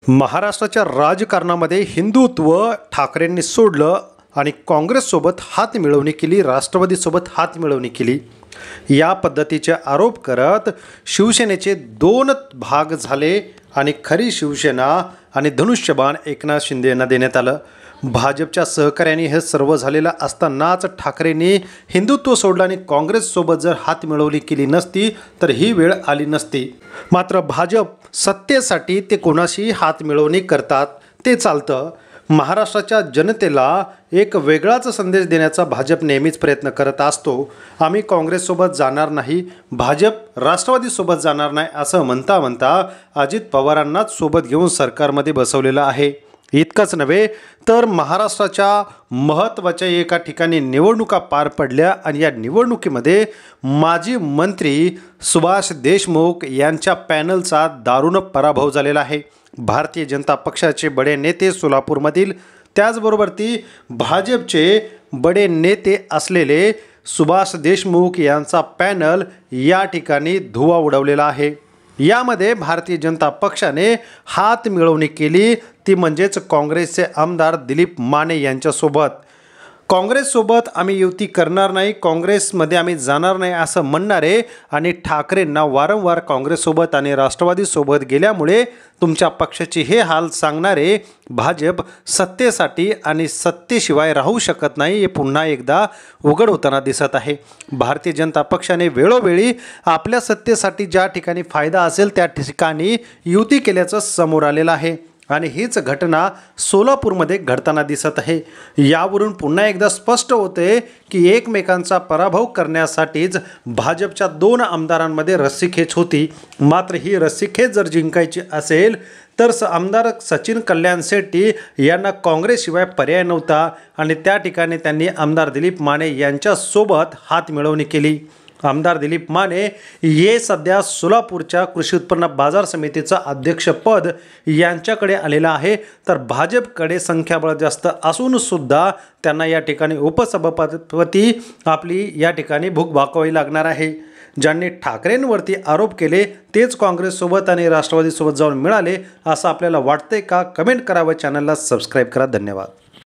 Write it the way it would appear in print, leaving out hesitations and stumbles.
महाराष्ट्राच्या राजकारणामध्ये हिंदुत्व ठाकरेंनी सोडलं आणि काँग्रेससोबत हातमिळवणी केली, राष्ट्रवादीसोबत हातमिळवणी केली या पद्धतीचे आरोप करत शिवसेनेचे दोन भाग झाले आणि खरी शिवसेना आणि धनुष्यबाण एकनाथ शिंदे यांना देण्यात आलं। भाजपच्या सहकार्याने हे सर्व झालेलं असतानाच ठाकरेंनी हिंदुत्व सोडलं आणि काँग्रेससोबत जर हातमिळवणी केली नसती तर ही वेळ आली नसती। मात्र भाजप सत्तेसाठी ते कोणाशी हातमिळवणी करतात ते चालतं। महाराष्ट्राच्या जनतेला एक वेगळाच संदेश देण्याचा भाजप नेहमीच प्रयत्न करत असतो। आम्ही काँग्रेससोबत जाणार नाही, भाजप राष्ट्रवादीसोबत जाणार नाही असं म्हणता म्हणता अजित पवारांनाच सोबत घेऊन सरकारमध्ये बसवलेलं आहे। इतकंच नव्हे तर महाराष्ट्राच्या महत्त्वाच्या एका ठिकाणी निवडणुका पार पडल्या आणि या निवडणुकीमध्ये माजी मंत्री सुभाष देशमुख यांच्या पॅनलचा दारुण पराभव झालेला आहे। भारतीय जनता पक्षाचे बडे नेते सोलापूरमधील, त्याचबरोबर ती भाजपचे बडे नेते असलेले सुभाष देशमुख यांचा पॅनल या ठिकाणी धुव्वा उडवलेला आहे। यामध्ये भारतीय जनता पक्षाने हातमिळवणी केली, ती म्हणजेच काँग्रेसचे आमदार दिलीप माने यांच्यासोबत। काँग्रेससोबत आम्ही युती करणार नाही, काँग्रेसमध्ये आम्ही जाणार नाही असं म्हणणारे आणि ठाकरेंना वारंवार काँग्रेससोबत आणि राष्ट्रवादीसोबत गेल्यामुळे तुमच्या पक्षाचे हे हाल सांगणारे भाजप सत्तेसाठी आणि सत्तेशिवाय राहू शकत नाही हे पुन्हा एकदा उघड होताना दिसत आहे। भारतीय जनता पक्षाने वेळोवेळी आपल्या सत्तेसाठी ज्या ठिकाणी फायदा असेल त्या ठिकाणी युती केल्याचं समोर आलेलं आहे आणि हीच घटना सोलापूरमध्ये घडताना दिसत आहे। यावरून पुन्हा एकदा स्पष्ट होते की एकमेकांचा पराभव करण्यासाठीच भाजपच्या दोन आमदारांमध्ये रस्सीखेच होती। मात्र ही रस्सीखेच जर जिंकायची असेल तर आमदार सचिन कल्याण शेट्टी यांना काँग्रेसशिवाय पर्याय नव्हता आणि त्या ठिकाणी त्यांनी आमदार दिलीप माने यांच्यासोबत हातमिळवणी केली। आमदार दिलीप माने हे सध्या सोलापूरच्या कृषी उत्पन्न बाजार समितीचं अध्यक्षपद यांच्याकडे आलेलं आहे, तर भाजपकडे संख्याबळ जास्त असून सुद्धा त्यांना या ठिकाणी उपसभापती आपली या ठिकाणी भूक भागवावी लागणार आहे। ज्यांनी ठाकरेंवरती आरोप केले तेच काँग्रेससोबत आणि राष्ट्रवादीसोबत जाऊन मिळाले असं आपल्याला वाटतंय का? कमेंट करा व चॅनलला सबस्क्राईब करा। धन्यवाद।